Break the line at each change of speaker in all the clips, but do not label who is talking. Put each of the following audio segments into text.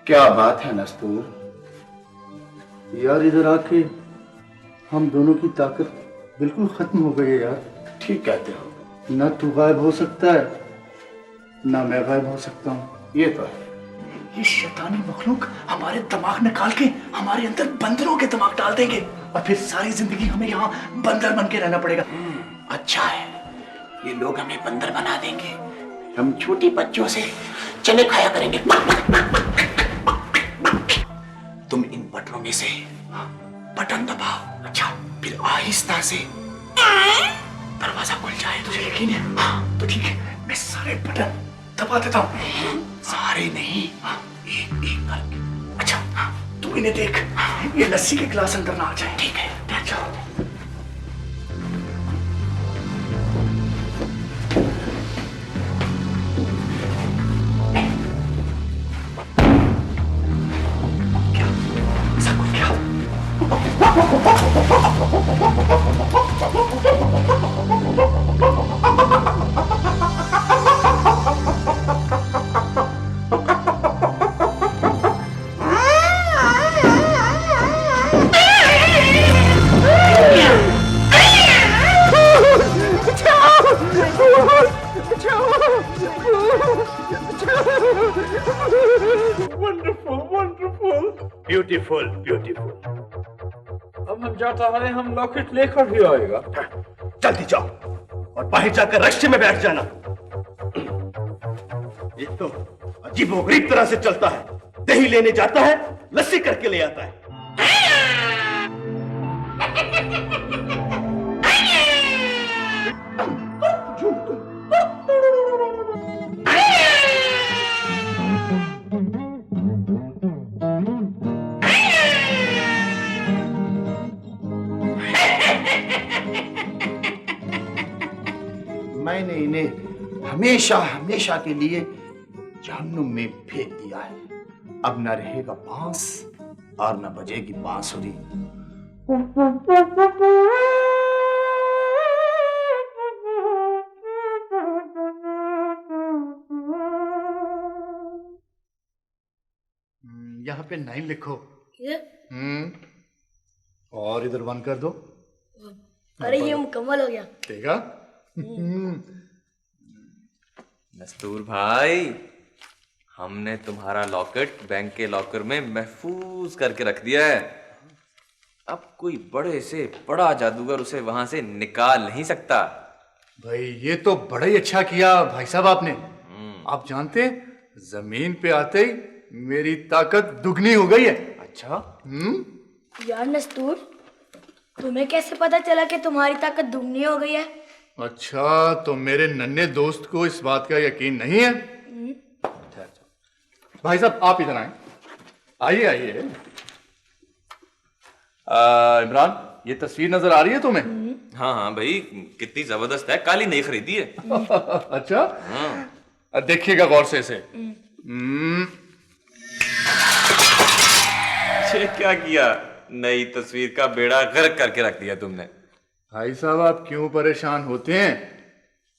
क्या बात है नस्तूर?
यार इधर आके हम दोनों की ताकत बिल्कुल खत्म हो गई है यार।
ठीक कहते हो।
ना तू गायब हो सकता है ना मैं गायब हो सकता हूँ।
ये तो है।
ये शैतानी मखलूक हमारे दिमाग निकाल के हमारे अंदर बंदरों के दिमाग डाल देंगे और फिर सारी जिंदगी हमें यहाँ बंदर बन के रहना पड़ेगा।
अच्छा है, ये लोग हमें बंदर बना देंगे, हम छोटी बच्चों से चने खाया करेंगे। तुम इन बटनों में से बटन दबाओ। अच्छा, फिर आहिस्ता से दरवाजा खुल जाए। तुझे यकीन है? हाँ, तो ठीक है, मैं सारे बटन दबा देता हूँ। सारे नहीं, एक एक करके। अच्छा, तू इन्हें देख, ये लस्सी के गिलास अंदर ना आ जाए। ठीक है, बैठ जाओ। क्या? सब कुछ क्या?
Wonderful wonderful beautiful beautiful. अब हम जाता है, हम लॉकेट लेकर भी आएगा।
जल्दी जाओ और बाहर जाकर रस्ते में बैठ जाना। ये तो अजीबोगरीब तरह से चलता है। दही लेने जाता है, लस्सी करके ले आता है।
मैंने इन्हें हमेशा हमेशा के लिए जहन्नुम में फेंक दिया है। अब न रहेगा बांस और न बजेगी बांसुरी।
यहाँ पे 9 लिखो।
ये?
और इधर 1 कर दो।
अरे ये मुकम्मल हो गया।
देखा?
नस्तूर भाई, हमने तुम्हारा लॉकेट बैंक के लॉकर में महफूज करके रख दिया है। अब कोई बड़े से बड़ा जादूगर उसे वहां से निकाल नहीं सकता।
भाई ये तो बड़ा ही अच्छा किया भाई साहब आपने। आप जानते हैं, जमीन पे आते ही मेरी ताकत दुगनी हो गई है।
अच्छा?
यार नस्तूर, तुम्हें कैसे पता चला कि तुम्हारी ताकत दुगनी हो गई है?
अच्छा, तो मेरे नन्हे दोस्त को इस बात का यकीन नहीं है? भाई साहब आप इधर आए। आइए आइए। इमरान, ये तस्वीर नजर आ रही है तुम्हें?
हाँ हाँ भाई, कितनी जबरदस्त है। काली नहीं खरीदी है।
अच्छा, देखिएगा गौर से इसे।
ये क्या किया? नई तस्वीर का बेड़ा गर्क करके रख दिया तुमने।
भाई साहब आप क्यों परेशान होते हैं?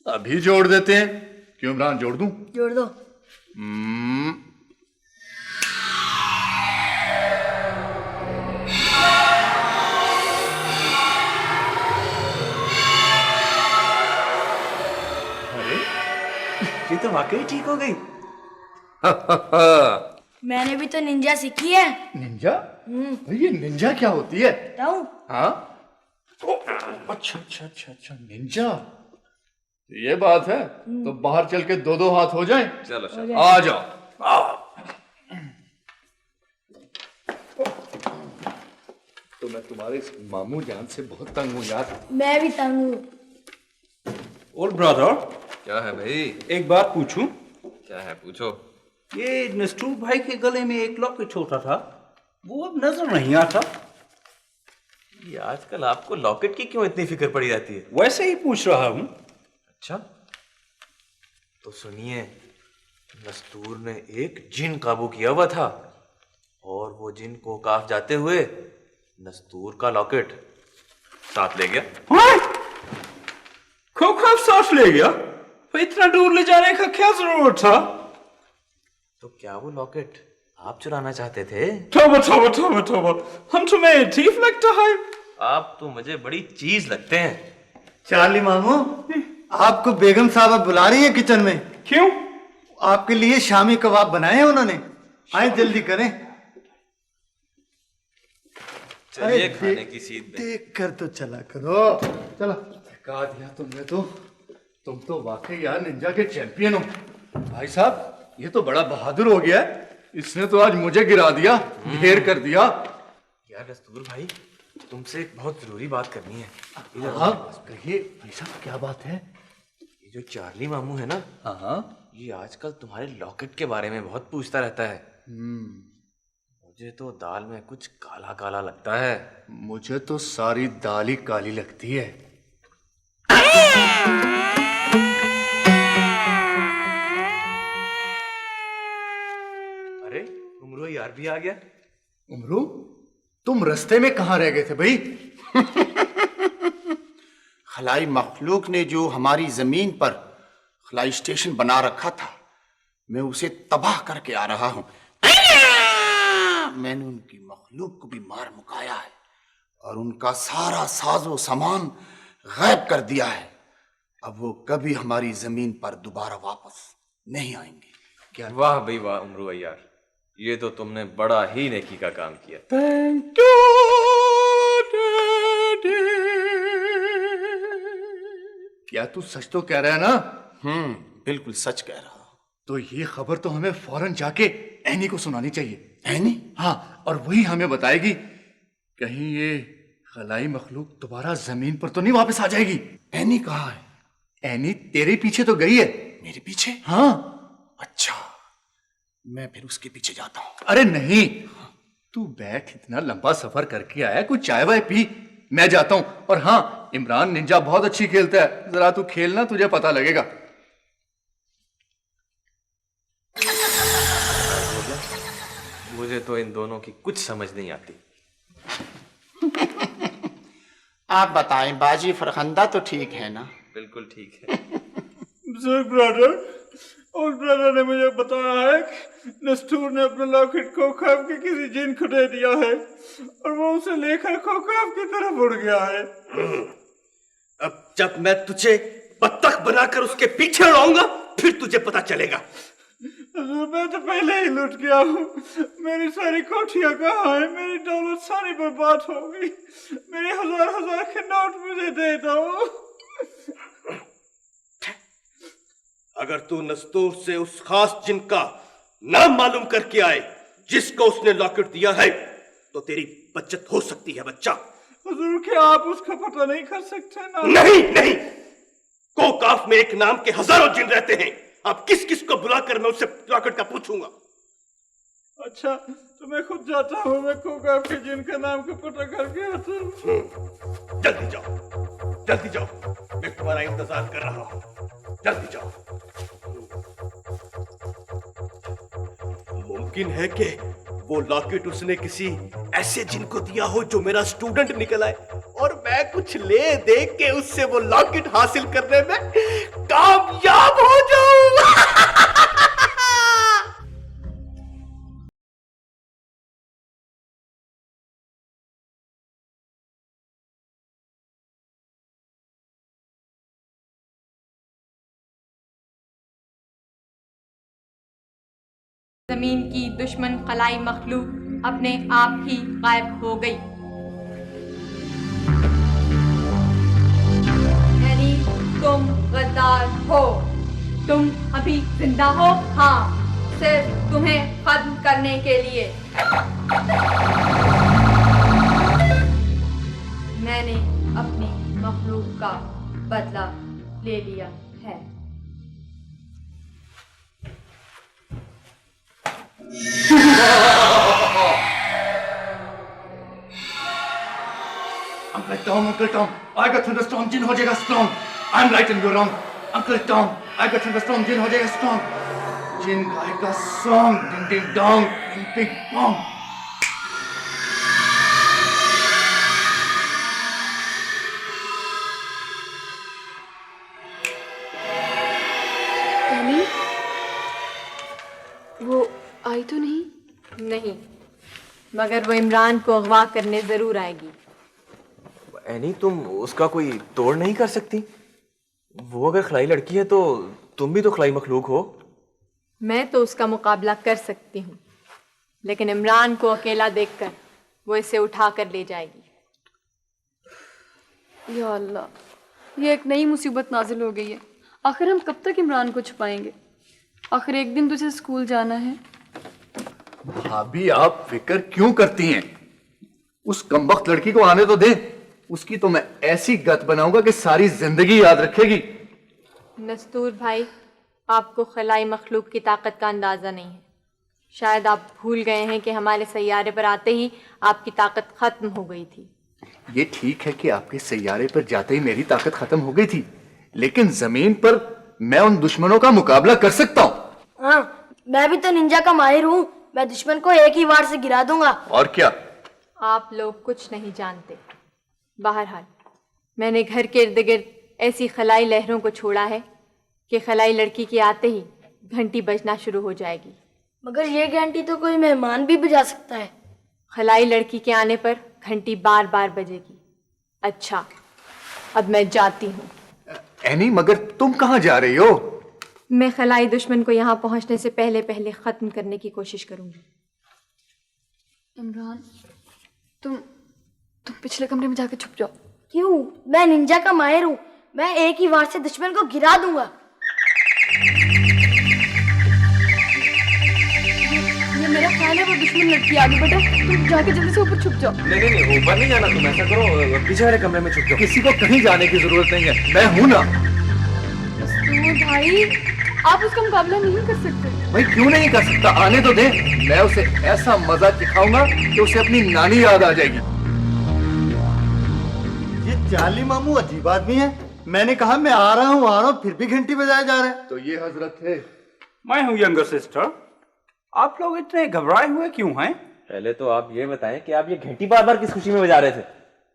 अभी जोड़ देते हैं। क्यों इमरान, जोड़ दूं?
जोड़ दो।
अरे ये तो वाकई ठीक हो गई।
मैंने भी तो निंजा सीखी है।
निंजा? ये निंजा क्या होती है?
बताऊं?
हाँ? अच्छा अच्छा अच्छा अच्छा, निंजा। ये बात है, तो बाहर चल के 2-2 हाथ हो जाएं।
चलो चलो,
आ जाओ। तो मैं तुम्हारे इस मामू जान से बहुत तंग हूँ यार।
मैं भी तंग हूँ।
और ब्रदर,
क्या है भाई?
एक बात पूछूं?
क्या है, पूछो।
ये नस्तूर भाई के गले में एक लॉकेट छोटा था, वो अब नजर नहीं आता।
ये आजकल आपको लॉकेट की क्यों इतनी फिक्र पड़ी रहती है?
वैसे ही पूछ रहा हूं।
अच्छा, तो सुनिए, नस्तूर ने एक जिन काबू किया हुआ था और वो जिन को काफ जाते हुए नस्तूर का लॉकेट साथ ले गया।
खौफ सांस ले गया? तो इतना दूर ले जाने का क्या जरूरत था?
तो क्या वो लॉकेट आप चुराना चाहते थे?
तौबा तौबा तौबा तौबा, हम तुम्हें ठीक लगता है?
आप तो मुझे बड़ी चीज लगते हैं।
चार्ली मामू, आपको बेगम साहब बुला रही है किचन में।
क्यों?
आपके लिए शामी कबाब बनाए हैं उन्होंने, आए जल्दी करें।
चलिए खाने की सीध में।
देख कर तो चला करो। चलो, थका दिया तुमने तो। तुम तो वाकई यार निंजा के चैंपियन हो। भाई साहब, ये तो बड़ा बहादुर हो गया है। इसने तो आज मुझे गिरा दिया, ढेर कर दिया।
यार नस्तूर भाई, तुमसे एक बहुत जरूरी बात करनी है।
हाँ कहिए भाई साहब, क्या बात है?
ये जो चार्ली मामू है ना,
हाँ,
ये आजकल तुम्हारे लॉकेट के बारे में बहुत पूछता रहता है। मुझे तो दाल में कुछ काला काला लगता है।
मुझे तो सारी दाल ही काली लगती है।
अरे उमरो यार भी आ गया।
उमरू, तुम रास्ते में कहाँ रह गए थे भाई?
खलाई मखलूक ने जो हमारी जमीन पर खलाई स्टेशन बना रखा था, मैं उसे तबाह करके आ रहा हूं। मैंने उनकी मखलूक को भी मार मुकाया है और उनका सारा साजो सामान गायब कर दिया है। अब वो कभी हमारी जमीन पर दोबारा वापस नहीं आएंगे।
क्या वाह भाई वाह उमरो यार, ये तो तुमने बड़ा ही नेकी का काम किया।
थैंक यू
क्या तू सच तो कह रहा है ना?
बिल्कुल सच कह रहा हूं।
तो ये खबर तो हमें फौरन जाके एनी को सुनानी चाहिए।
एनी?
हाँ, और वही हमें बताएगी कहीं ये खलाई मखलूक दोबारा जमीन पर तो नहीं वापस आ जाएगी।
एनी कहाँ है?
एनी तेरे पीछे तो गई है।
मेरे पीछे?
हाँ।
अच्छा, मैं फिर उसके पीछे जाता हूं।
अरे नहीं, तू बैठ, इतना लंबा सफर करके आया, कुछ चाय वाय पी, मैं जाता हूं। और हाँ, इमरान निंजा बहुत अच्छी खेलता है, जरा तू खेलना, तुझे पता लगेगा।
मुझे तो इन दोनों की कुछ समझ नहीं आती।
आप बताएं, बाजी फरखंदा तो ठीक है ना?
बिल्कुल ठीक है।
ब्रदर, और ब्रदर ने मुझे बताया है कि नस्तूर ने अपने लॉकेट खोखाब के किसी जिन को दे दिया है और वो उसे लेकर खोखाब की तरफ उड़ गया है।
अब जब मैं तुझे बत्तख बनाकर उसके पीछे उड़ाऊंगा, फिर तुझे पता चलेगा।
मैं तो पहले ही लुट गया हूँ। मेरी सारी कोठियाँ कहाँ है? मेरी दौलत सारी बर्बाद हो गई। मेरे हजार हजार के नोट मुझे दे दो।
अगर तू नस्तूर से उस खास जिन का नाम मालूम करके आए जिसको उसने लॉकेट दिया है, तो तेरी बचत हो सकती है बच्चा।
हुजूर, क्या आप उसका पता नहीं कर सकते ना?
नहीं नहीं, कोकाफ में एक नाम के हजारों जिन रहते हैं। अब किस किस को बुलाकर मैं उससे लॉकेट का पूछूंगा?
अच्छा, तो मैं खुद जाता हूँ। मैं कोकाफ के जिन का नाम का पता करके आता हूँ।
जल्दी जाओ, जल्दी जाओ, मैं तुम्हारा इंतजार कर रहा हूँ। जल्दी जाओ। मुमकिन है कि वो लॉकेट उसने किसी ऐसे जिन को दिया हो जो मेरा स्टूडेंट निकल आए और मैं कुछ ले दे के उससे वो लॉकेट हासिल करने में कामयाब हो जाऊं।
जमीन की दुश्मन खलाई मखलूक अपने आप ही गायब हो गई। यानी तुम गद्दार हो। तुम अभी जिंदा हो? हाँ, सिर्फ तुम्हें खत्म करने के लिए। मैंने अपनी मखलूक का बदला ले लिया है।
Uncle Tom, I got thunderstorm, जिन हो जाएगा strong. I'm right and you're wrong. Uncle Tom, I got thunderstorm, जिन हो जाएगा strong. जिन गाएगा song, ding ding dong, ding ding dong.
Any, वो आई तो नहीं?
नहीं, मगर वो इमरान को अगवा करने जरूर आएगी।
एनी, तुम उसका कोई तोड़ नहीं कर सकती? वो अगर खलाई लड़की है तो तुम भी तो खलाई मखलूक हो।
मैं तो उसका मुकाबला कर सकती हूँ, लेकिन इमरान को अकेला देखकर वो इसे उठा कर ले जाएगी।
या अल्लाह, ये एक नई मुसीबत नाजिल हो गई है। आखिर हम कब तक इमरान को छुपाएंगे? आखिर एक दिन तुझे स्कूल जाना है।
भाभी, आप फिक्र क्यों करती हैं? उस कमबख्त लड़की को आने तो दे। उसकी तो मैं ऐसी गत बनाऊंगा कि सारी जिंदगी याद रखेगी।
नस्तूर भाई, आपको खलाई मखलूक की ताकत का अंदाज़ा नहीं है। शायद आप भूल गए हैं कि हमारे सैयारे पर आते ही आपकी ताकत खत्म हो गई थी।
ये ठीक है कि आपके सैयारे पर जाते ही मेरी ताकत खत्म हो गई थी, लेकिन जमीन पर मैं उन दुश्मनों का मुकाबला कर सकता हूँ।
हाँ, मैं भी तो निंजा का माहिर हूँ। मैं दुश्मन को एक ही वार से गिरा दूंगा।
और क्या?
आप लोग कुछ नहीं जानते। बहरहाल, मैंने घर के इर्द गिर्द ऐसी खलाई लहरों को छोड़ा है कि खलाई लड़की के आते ही घंटी बजना शुरू हो जाएगी।
मगर ये घंटी तो कोई मेहमान भी बजा सकता है।
खलाई लड़की के आने पर घंटी बार बार बजेगी। अच्छा, अब मैं जाती हूँ।
एनी, मगर तुम कहाँ जा रही हो?
मैं खलाई दुश्मन को यहाँ पहुँचने से पहले पहले ख़त्म करने की कोशिश करूँगी।
इमरान, तुम पिछले कमरे में जाकर छुप जाओ।
क्यों? मैं निंजा का माहिर हूँ। मैं एक ही वार से दुश्मन को गिरा दूंगा।
ये मेरा ख्याल है वो दुश्मन लड़की आ गई। बेटा, तुम जाके जल्दी से ऊपर छुप जाओ।
नहीं, ऊपर नहीं जाना। तुम ऐसा करो, पीछे वाले कमरे में छुप जाओ।
किसी को कहीं जाने की जरूरत नहीं है, मैं हूं ना।
नस्तूर भाई, आप उसका मुकाबला नहीं कर सकते।
भाई, क्यों नहीं कर सकता? आने तो दे। मैं उसे ऐसा मजा दिखाऊंगा कि उसे अपनी नानी याद आ जाएगी।
ये जाली मामू अजीब आदमी है। मैंने कहा मैं आ रहा हूँ, फिर भी घंटी बजाए जा रहे हैं।
तो ये हजरत थे।
मैं हूँ यंगर सिस्टर। आप लोग इतने घबराए हुए क्यों हैं?
पहले तो आप ये बताएं कि आप ये घंटी बार बार किस खुशी में बजा रहे थे?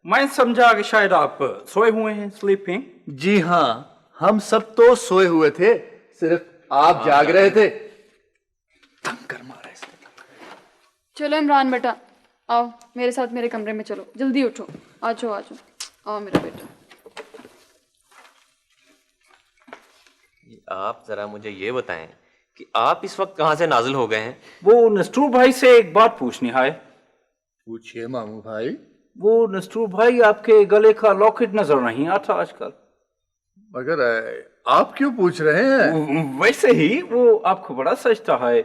मैं समझा कि शायद आप सोए हुए हैं, स्लीपिंग।
जी हाँ, हम सब तो सोए हुए थे, सिर्फ आप जाग रहे थे। तंग कर मारा इसने।
चलो इमरान बेटा, आओ मेरे साथ मेरे कमरे में चलो। जल्दी उठो, आ जाओ आओ मेरा बेटा।
आप जरा मुझे ये बताएं कि आप इस वक्त कहाँ से नाजिल हो गए हैं?
वो नस्तूर भाई से एक बात पूछनी है।
पूछिए मामू भाई।
वो नस्तूर भाई, आपके गले का लॉकेट नजर नहीं आता आजकल।
मगर आप क्यों पूछ रहे हैं?
वैसे ही वो आपको बड़ा सजता है।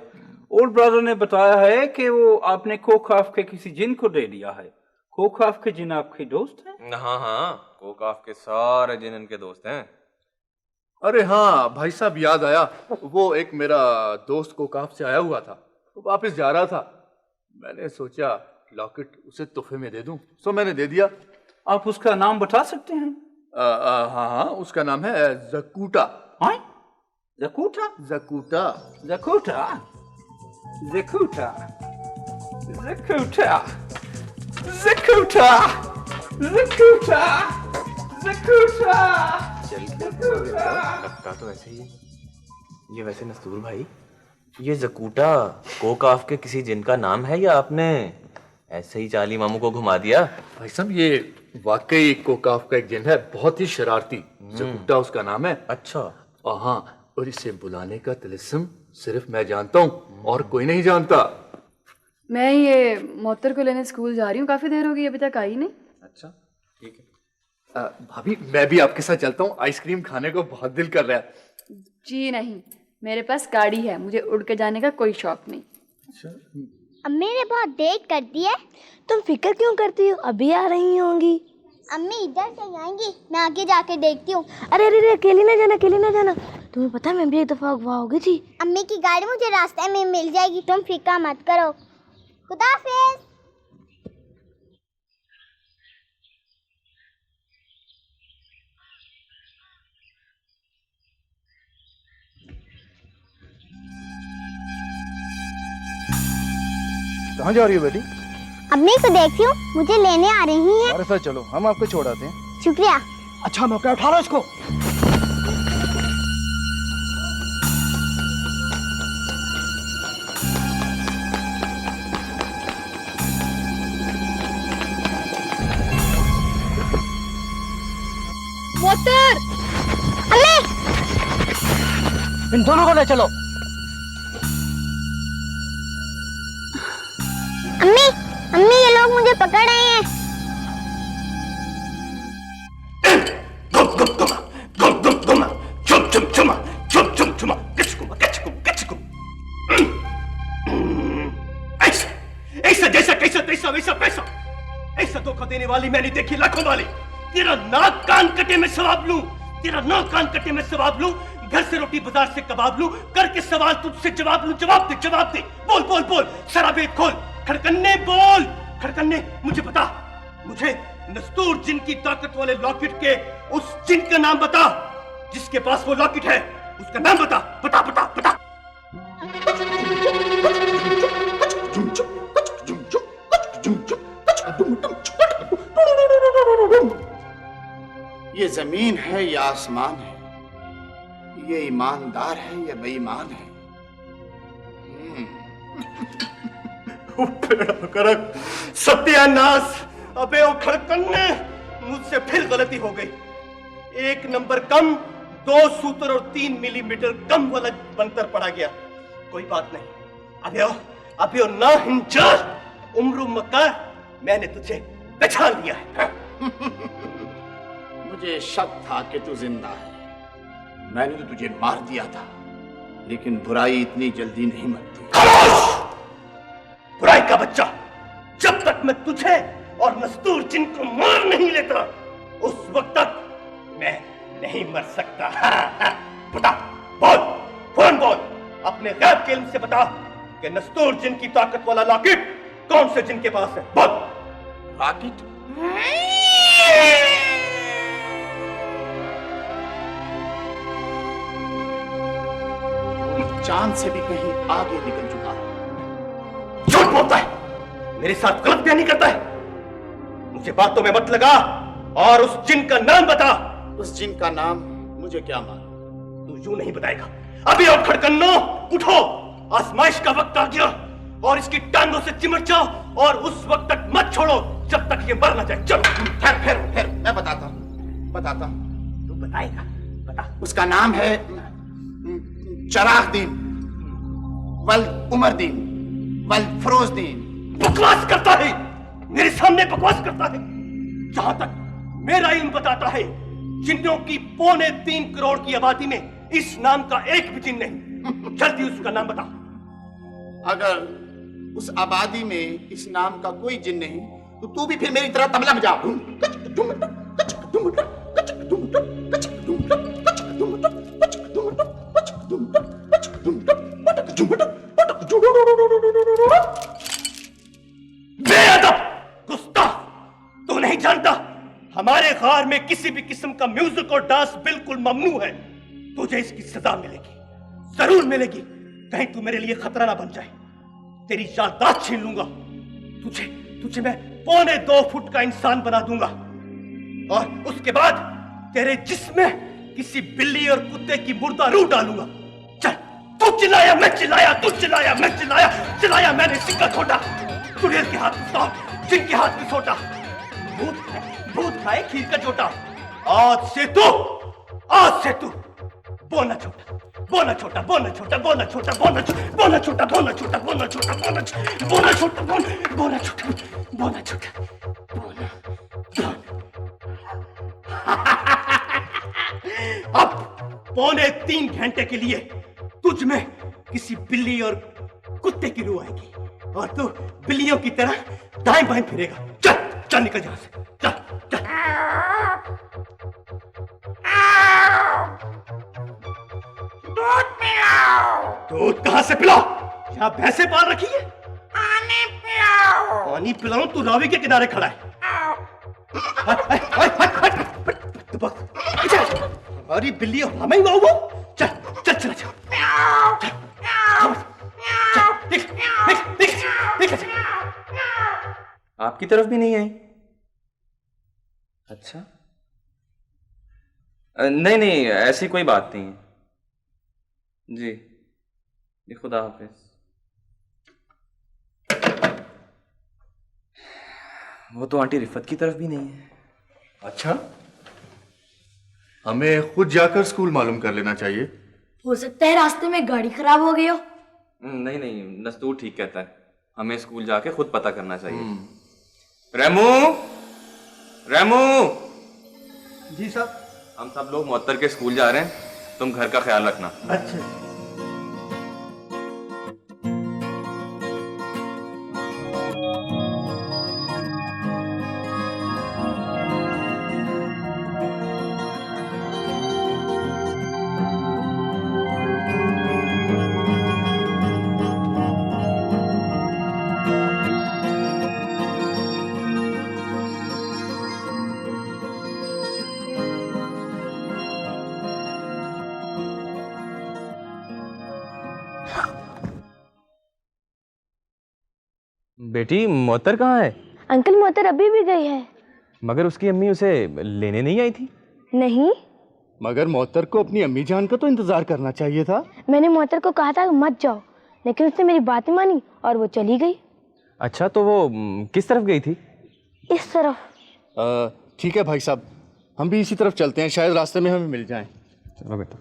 ओल्ड ब्रदर ने बताया है कि वो आपने कोकाफ के किसी जिन को दे दिया है। कोकाफ के जिन आपके दोस्त हैं?
हाँ, कोकाफ के सारे जिन इनके दोस्त हैं।
अरे हाँ भाई साहब, याद आया। वो एक मेरा दोस्त कोकाफ से आया हुआ था, वो वापस जा रहा था। मैंने सोचा लॉकेट उसे तोहफे में दे दूं, सो मैंने दे दिया।
आप उसका नाम बता सकते हैं?
हाँ, उसका नाम है जकूटा।
हाँ? जकूटा?
जकूटा।
जकूटा? जकूटा? जकूटा? जकूटा? जकूटा? जकूटा?
लगता तो ऐसे ही है। ये वैसे नस्तूर भाई, ये जकूटा कोकाफ के किसी जिन का नाम है या आपने ऐसे ही चाली मामू को घुमा दिया?
भाई साहब, ये वाकई कोकाफ का एक जिन है, बहुत ही शरारती। जकूटा उसका नाम है।
अच्छा।
हाँ, और इसे बुलाने का तिलिस्म सिर्फ मैं जानता हूँ और कोई नहीं जानता।
मैं ये मोहतर को लेने स्कूल जा रही हूँ। काफी देर हो गई, अभी तक आई नहीं।
अच्छा, ठीक है। भाभी, मैं भी आपके साथ चलता हूँ। आइसक्रीम खाने को बहुत दिल कर रहा है।
जी नहीं, मेरे पास गाड़ी है, मुझे उड़ के जाने का कोई शौक नहीं।
अच्छा।
अम्मी ने बहुत देर कर दी है।
तुम फिक्र क्यों करती हो? अभी आ रही होंगी।
अम्मी इधर से आएंगी, मैं आगे जाके देखती हूँ।
अरे अरे, अकेली ना जाना, अकेली ना जाना। तुम्हें पता है मैं भी एक दफा अगवा हो गई थी।
अम्मी की गाड़ी मुझे रास्ते में मिल जाएगी, तुम फिक्र मत करो। खुदा हाफिज।
कहाँ जा रही हो बेटी?
अम्मी को देखती हूँ, मुझे लेने आ रही हैं।
हमारे साथ चलो, हम आपको छोड़ाते हैं।
शुक्रिया।
अच्छा, मैं क्या उठा रहा इसको। इन दोनों को ले चलो।
अम्मी अम्मी ये लोग मुझे पकड़ रहे हैं।
गुम गुम गुमा गुम गुम गुमा चुम चुम चुमा चुम चुम चुमा कचकुमा कचकुम कचकुम। ऐसा ऐसा जैसा कैसा तैसा वैसा पैसा। ऐसा धोखा देने वाली मैंने देखी लाखों वाली। तेरा नाक कान कटे में सवाब लूं, तेरा नाक कान कटे में सवाब लूं, घर से रोटी बाजार से कबाब लूं, करके सवाल तुझसे जवाब लूं। जवाब दे जवाब दे, बोल बोल बोल, सारा वेद खोल। खड़कन्ने बोल, खड़कन्ने मुझे बता, मुझे नस्तूर जिन की ताकत वाले लॉकेट के उस जिन का नाम बता जिसके पास वो लॉकेट है। उसका नाम बता बता बता बता।
ये जमीन है या आसमान है, ये ईमानदार है या बेईमान है।
करक सत्यानाश। अबे ओ खड़कन्ने, मुझसे फिर गलती हो गई। 1 नंबर कम, 2 सूत्र और 3 मिलीमीटर कम वाला बंतर पड़ा गया। कोई बात नहीं, अबे ओ ना हिंजार उम्र मक्कार, मैंने तुझे पहचान लिया है।
मुझे शक था कि तू जिंदा है, मैंने तो तुझे मार दिया था, लेकिन बुराई इतनी जल्दी नहीं मरती।
खामोश! बुराई का बच्चा, जब तक मैं तुझे और नस्तूर जिन को मार नहीं लेता, उस वक्त तक मैं नहीं मर सकता। बता, बोल, फौरन बोल, अपने गैब के इल्म से बता कि नस्तूर जिन की ताकत वाला लॉकेट कौन से जिन के पास है। बोल।
लॉकेट? चांद से भी कहीं आगे निकल चुका है।
झूठ बोलता है, मेरे साथ गलत बयानी करता है। मुझे बातों में मत लगा और उस जिन का नाम बता।
उस जिन का नाम मुझे क्या मालूम?
तू यूं नहीं बताएगा। अभी और खड़कन्नो, उठो, आजमाइश का वक्त आ गया और इसकी टांगों से चिमट जाओ और उस वक्त तक मत छोड़ो जब तक ये मर ना जाए। चलो।
फिर मैं बताता हूं।
तू बताएगा? बता।
उसका नाम है चराग दीन, वल उमर दीन, वल फरोज दीन।
बकवास करता है, मेरे सामने बकवास करता है। जहां तक मेरा इल्म बताता है, जिन्नों की 3.25 करोड़ की आबादी में इस नाम का एक भी जिन नहीं। जल्दी उसका नाम बता।
अगर उस आबादी में इस नाम का कोई जिन नहीं, तो तू भी फिर मेरी तरह तबला बजा।
बेअदब, गुस्ताख, तू नहीं जानता हमारे गार में किसी भी किस्म का म्यूजिक और डांस बिल्कुल ममनू है। तुझे इसकी सजा मिलेगी, जरूर मिलेगी। कहीं तू मेरे लिए खतरा ना बन जाए, तेरी याददाश्त छीन लूंगा। तुझे मैं 2.25 फुट का इंसान बना दूंगा और उसके बाद तेरे जिस्म में किसी बिल्ली और कुत्ते की मुर्दा रूह डालूंगा। चल, तू चिल्लाया, मैं चिल्लाया, तू चिल्लाया, मैं चिल्लाया, चिल्लाया मैंने, सिक्का खोटा, चुड़ैल के हाथ में सांप, जिनके हाथ में छोटा, भूत खाए खीर का जोटा। आज से तू बोना छोटा, बोना छोटा, बोना छोटा, बोना छोटा, बोना छोटा, बोना छोटा, बोना छोटा, बोना छोटा, बोना छोटा, बोना छोटा, बोना छोटा, बोना छोटा, बोना। अब 3.25 घंटे के लिए तुझ में किसी बिल्ली और कुत्ते की रूह आएगी और तू बिल्लियों की तरह दाएं बाएं फिरेगा। चल चल, निकल यहां से, चल चल। दूध पिलाओ। दूध कहां से पिलाओ? यहाँ भैंसे पाल रखी है? पानी पिलाओ। पानी पिलाऊं? तू रावी के किनारे खड़ा है। हमारी बिल्ली हमें ही वो चल चल चल चल।
आपकी तरफ भी नहीं आई? अच्छा, नहीं, ऐसी कोई बात नहीं है जी, खुदा हाफिज। वो तो आंटी रिफत की तरफ भी नहीं है।
अच्छा, हमें खुद जाकर स्कूल मालूम कर लेना चाहिए।
हो सकता है रास्ते में गाड़ी खराब हो गई हो।
नहीं नहीं, नस्तूर ठीक कहता है, हमें स्कूल जाके खुद पता करना चाहिए। रेमू, रेमू।
जी साहब।
हम सब लोग मोहत्तर के स्कूल जा रहे हैं, तुम घर का ख्याल रखना।
अच्छा।
बेटी मोहत्तर कहाँ है?
अंकल मोहतर अभी भी गई है।
मगर उसकी अम्मी उसे लेने नहीं आई थी।
नहीं,
मगर मोहतर को अपनी अम्मी जान का तो इंतजार करना चाहिए था।
मैंने मोहतर को कहा था कि मत जाओ, लेकिन उसने मेरी बात मानी और वो चली गई।
अच्छा, तो वो किस तरफ गई थी?
इस तरफ।
ठीक है भाई साहब, हम भी इसी तरफ चलते हैं, शायद रास्ते में हमें मिल जाएं।
चलो बेटा।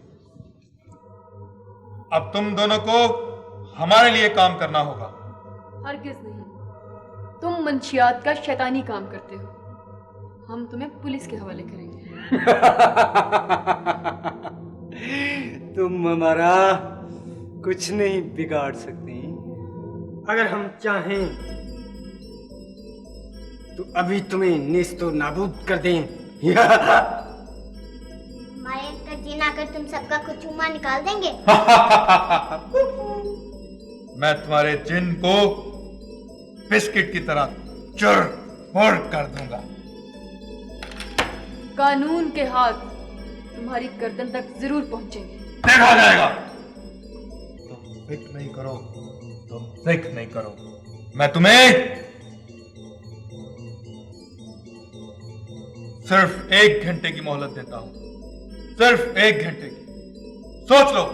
अब तुम दोनों को हमारे लिए काम करना होगा।
हरगिज नहीं, तुम मंशियात का शैतानी काम करते हो, हम तुम्हें पुलिस के हवाले करेंगे।
तुम हमारा कुछ नहीं बिगाड़ सकती। अगर हम चाहें तो अभी तुम्हें नेस्तो नाबूद कर दें।
हमारे अंदर जीना कर तुम सबका कुछ चूमा निकाल देंगे।
मैं तुम्हारे जिन को बिस्किट की तरह चुर-मुर कर दूंगा।
कानून के हाथ तुम्हारी गर्दन तक जरूर पहुंचेंगे।
देखा जाएगा। तुम फिक्र नहीं करो, तुम फिक्र नहीं करो, मैं तुम्हें सिर्फ 1 घंटे की मोहलत देता हूं, सिर्फ 1 घंटे की। सोच लो।